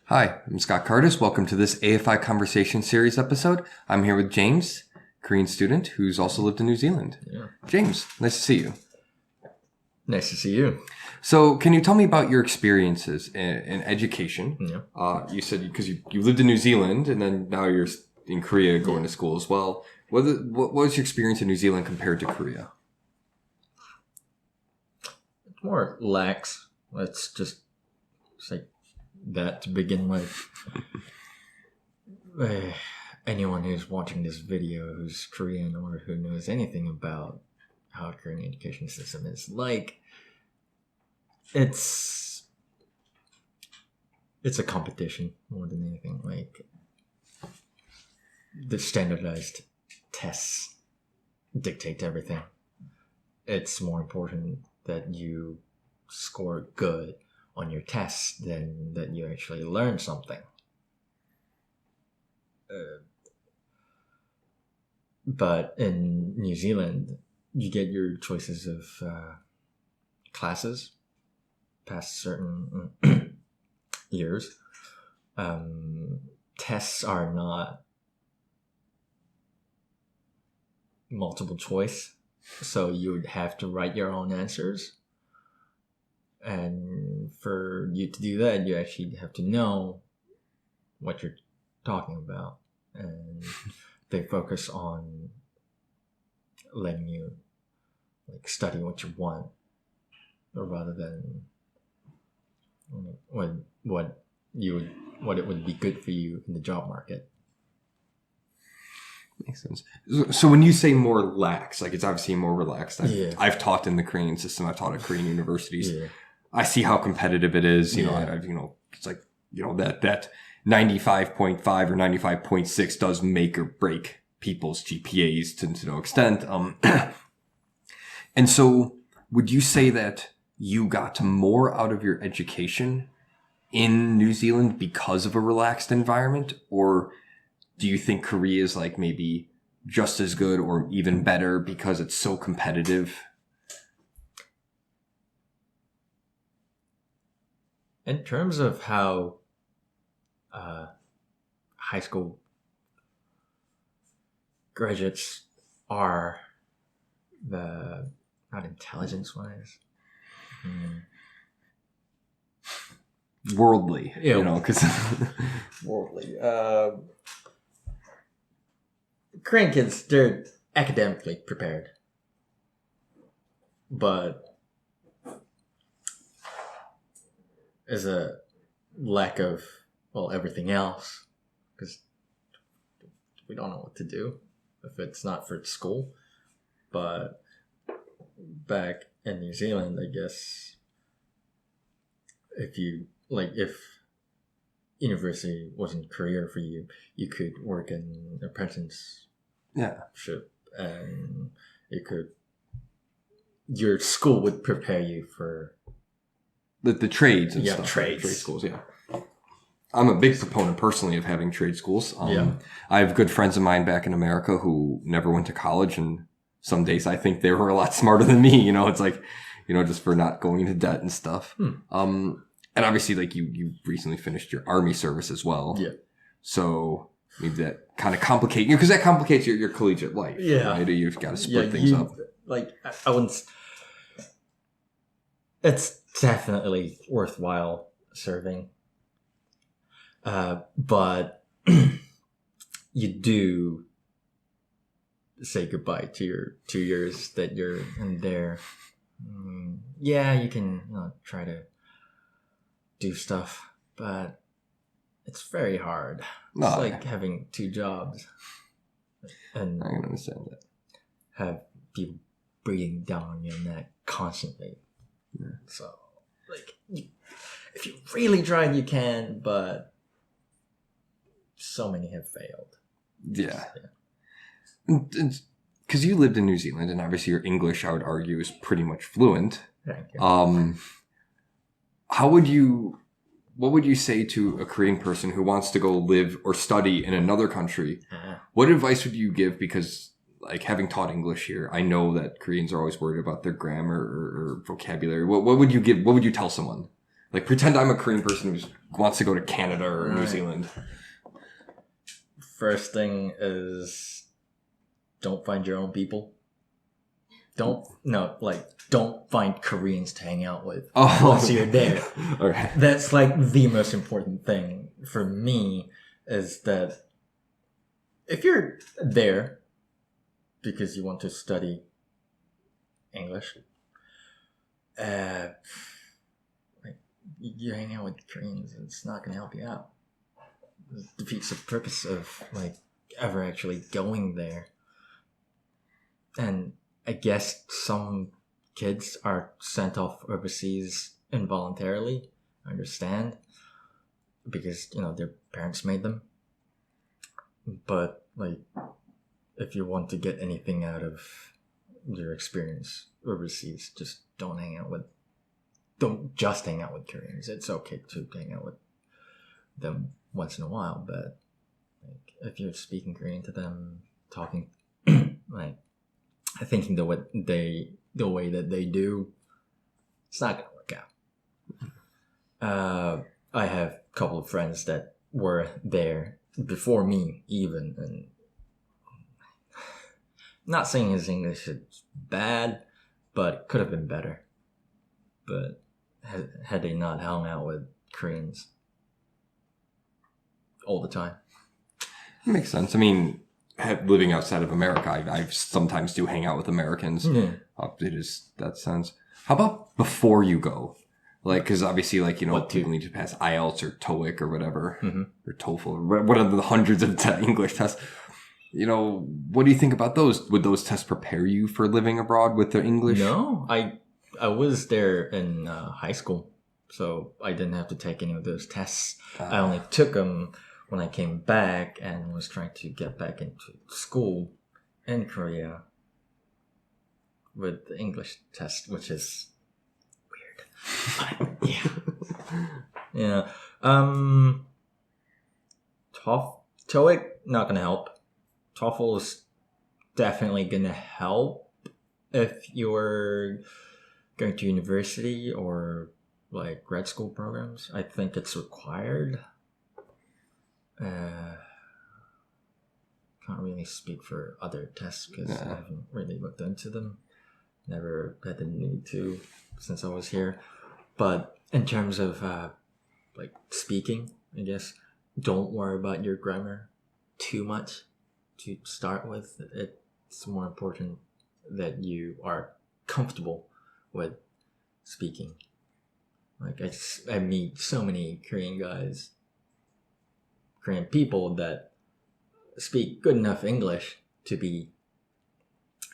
Hi, I'm Scott Curtis. Welcome to this AFI Conversation Series episode. I'm here with James, Korean student who's also lived in New Zealand. Yeah. James, nice to see you. Nice to see you. So, can you tell me about your experiences in education? Yeah. You said because you lived in New Zealand and then now you're in Korea going to school as well. What was your experience in New Zealand compared to Korea? It's more lax. Let's just say that to begin with. Anyone who's watching this video who's Korean or who knows anything about how the Korean education system is like, it's a competition more than anything. Like, the standardized tests dictate everything. It's more important that you score good on your tests than that you actually learn something. But in New Zealand, you get your choices of classes past certain years. Tests are not multiple choice, so you would have to write your own answers. And for you to do that, you actually have to know what you're talking about. And they focus on letting you like study what you want, rather than what it would be good for you in the job market. Makes sense. So when you say more lax, like it's obviously more relaxed. Yeah. I've taught in the Korean system. I've taught at Korean universities. Yeah. I see how competitive it is. You know, it's like, that 95.5 or 95.6 does make or break people's GPAs to no extent. And so would you say that you got more out of your education in New Zealand because of a relaxed environment? Or do you think Korea is like maybe just as good or even better because it's so competitive? In terms of how high school graduates are, not intelligence-wise, Worldly, Yeah. because worldly. Korean kids, they're academically prepared, but there's a lack of, everything else, because we don't know what to do if it's not for school. But back in New Zealand, I guess, if university wasn't a career for you, you could work in apprenticeship, and your school would prepare you for the trades and stuff. Trades. Trade schools, yeah. I'm a big proponent personally of having trade schools. I have good friends of mine back in America who never went to college, and some days I think they were a lot smarter than me. It's like, just for not going into debt and stuff. And obviously, like you recently finished your army service as well. Yeah. So maybe that kind of complicates you, because that complicates your collegiate life. Yeah. Right? You've got to split things up. Like, I wouldn't. It's definitely worthwhile serving. But you do say goodbye to your 2 years that you're in there. Yeah, you can try to do stuff, but it's very hard. It's like having two jobs, and I can understand that. Have people breathing down on your neck constantly. Yeah. So, like, if you really tried, you can, but so many have failed. Yeah. Because you lived in New Zealand, and obviously your English, I would argue, is pretty much fluent. Thank you. What would you say to a Korean person who wants to go live or study in another country? Uh-huh. What advice would you give? Because, like, having taught English here, I know that Koreans are always worried about their grammar or vocabulary. What would you give? What would you tell someone? Like, pretend I'm a Korean person who wants to go to Canada or New Zealand. First thing is, don't find your own people. Don't find Koreans to hang out with once you're there. Okay. That's like the most important thing for me, is that if you're there because you want to study English, you hang out with Koreans, it's not going to help you out. It defeats the purpose of ever actually going there. And I guess some kids are sent off overseas involuntarily. I understand, because their parents made them. But if you want to get anything out of your experience overseas, just don't just hang out with Koreans. It's okay to hang out with them once in a while, but if you're speaking Korean to them, talking thinking the way that they do, it's not gonna work out. I have a couple of friends that were there before me even, and not saying his English is bad, but it could have been better. But had they not hung out with Koreans all the time. Makes sense. I mean, living outside of America, I sometimes do hang out with Americans. Yeah. It is that sense. How about before you go? Because obviously, people need to pass IELTS or TOEIC or whatever, or TOEFL, or what are the hundreds of English tests. What do you think about those? Would those tests prepare you for living abroad with the English? No, I was there in high school, so I didn't have to take any of those tests. I only took them when I came back and was trying to get back into school in Korea with the English test, which is weird. Yeah. TOEIC, not gonna help. TOEFL is definitely gonna help if you're going to university or grad school programs. I think it's required. Can't really speak for other tests because I haven't really looked into them. Never had the need to since I was here. But in terms of speaking, I guess, don't worry about your grammar too much to start with. It's more important that you are comfortable with speaking. I meet so many Korean people that speak good enough English to be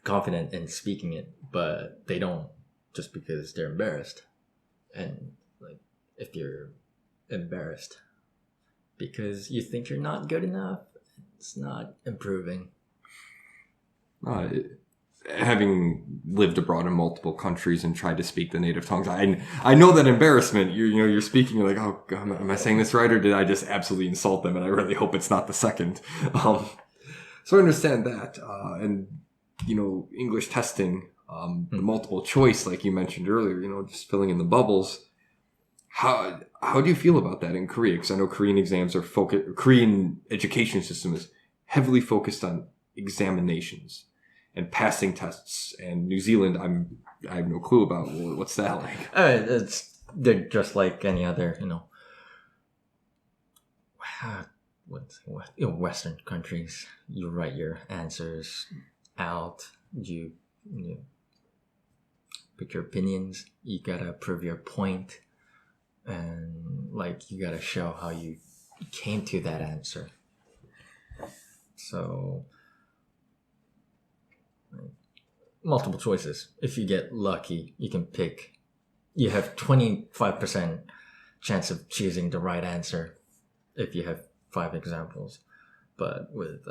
confident in speaking it, but they don't, just because they're embarrassed. And if you're embarrassed because you think you're not good enough, it's not improving. Having lived abroad in multiple countries and tried to speak the native tongues, I know that embarrassment. You're speaking, you're like, oh God, am I saying this right, or did I just absolutely insult them? And I really hope it's not the second. So I understand that, and English testing, the multiple choice, like you mentioned earlier, just filling in the bubbles. How do you feel about that in Korea? Because I know Korean exams are Korean education system is heavily focused on examinations and passing tests. And New Zealand, I have no clue about. What's that like? They're just like any other, Western countries. You write your answers out. You put your opinions. You gotta prove your point, and you gotta show how you came to that answer. So. Multiple choices. If you get lucky, you can pick. You have 25% chance of choosing the right answer if you have 5 examples. But with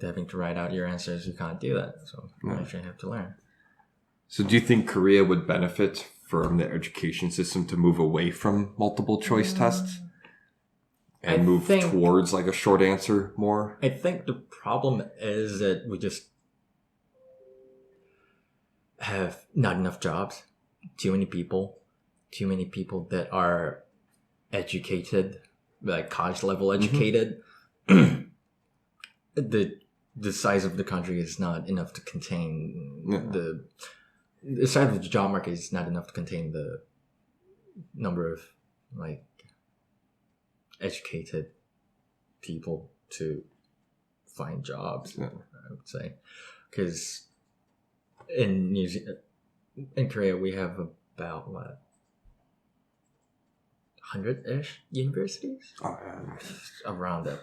having to write out your answers, you can't do that. So you actually have to learn. So do you think Korea would benefit from the education system to move away from multiple choice tests? And move towards a short answer more? I think the problem is that we just have not enough jobs too many people that are educated, like college level educated. The size of the country is not enough to contain the size of the job market is not enough to contain the number of like educated people to find jobs. I would say, because in in Korea we have about what 100-ish universities around that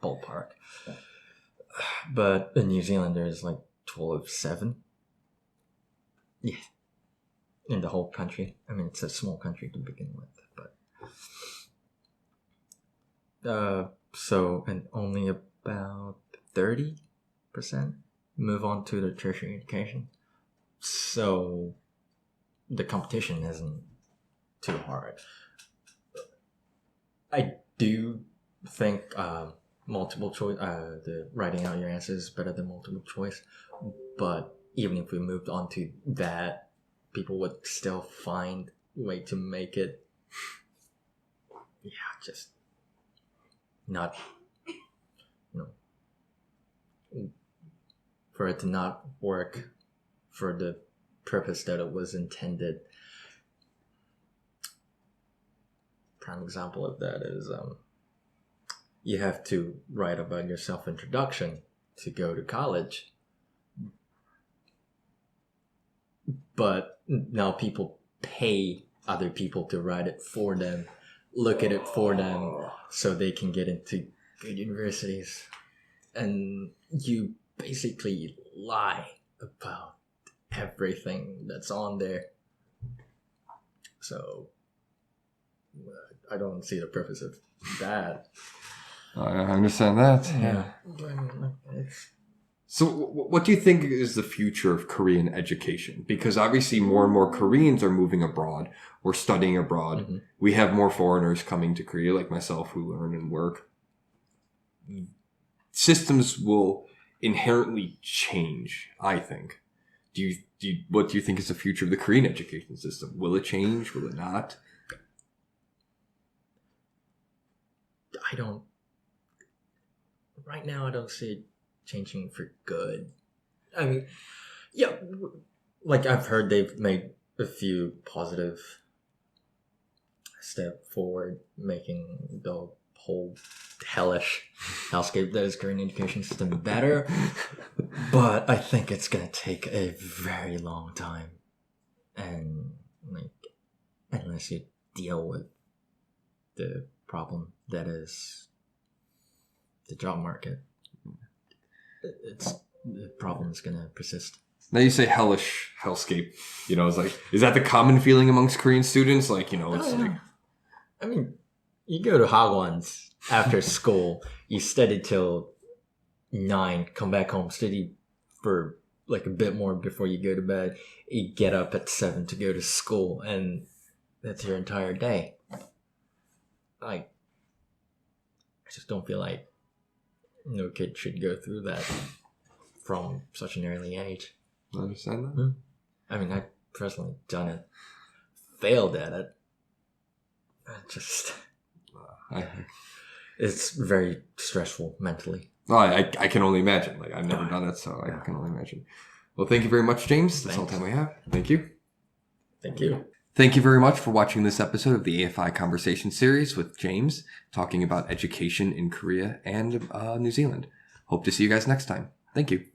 ballpark. But in New Zealand, there's like 7. Yeah, in the whole country. I mean, it's a small country to begin with, but and only about 30% move on to the tertiary education. So the competition isn't too hard. I do think multiple choice, the writing out your answers is better than multiple choice. But even if we moved on to that, people would still find a way to make it, just not, for it to not work for the purpose that it was intended. Prime example of that is you have to write about your self-introduction to go to college. But now people pay other people to write it for them, look at it for them, so they can get into good universities. And you basically lie about everything that's on there. So I don't see the purpose of that. I understand that. Yeah. So what do you think is the future of Korean education? Because obviously more and more Koreans are moving abroad or studying abroad. Mm-hmm. We have more foreigners coming to Korea, like myself, who learn and work. Systems will inherently change, I think. What do you think is the future of the Korean education system? Will it change? Will it not? Right now I don't see it changing for good. I mean, yeah, like I've heard they've made a few positive step forward, making the whole hellish hellscape that is Korean education system better. But I think it's gonna take a very long time, and unless you deal with the problem that is the job market, the problem is gonna persist. Now you say hellish hellscape, it's like, is that the common feeling amongst Korean students? Like, it's like, I mean, you go to Hagwons after school, you study till 9, come back home, study for like a bit more before you go to bed. You get up at 7 to go to school, and that's your entire day. Like, I just don't feel like no kid should go through that from such an early age. I understand that. I mean, I personally done it, failed at it. It's very stressful mentally. Oh, I can only imagine. Like, I've never done it, so I can only imagine. Well, thank you very much, James. That's all the time we have. Thank you. Thank you. Thank you very much for watching this episode of the AFI Conversation Series with James, talking about education in Korea and New Zealand. Hope to see you guys next time. Thank you.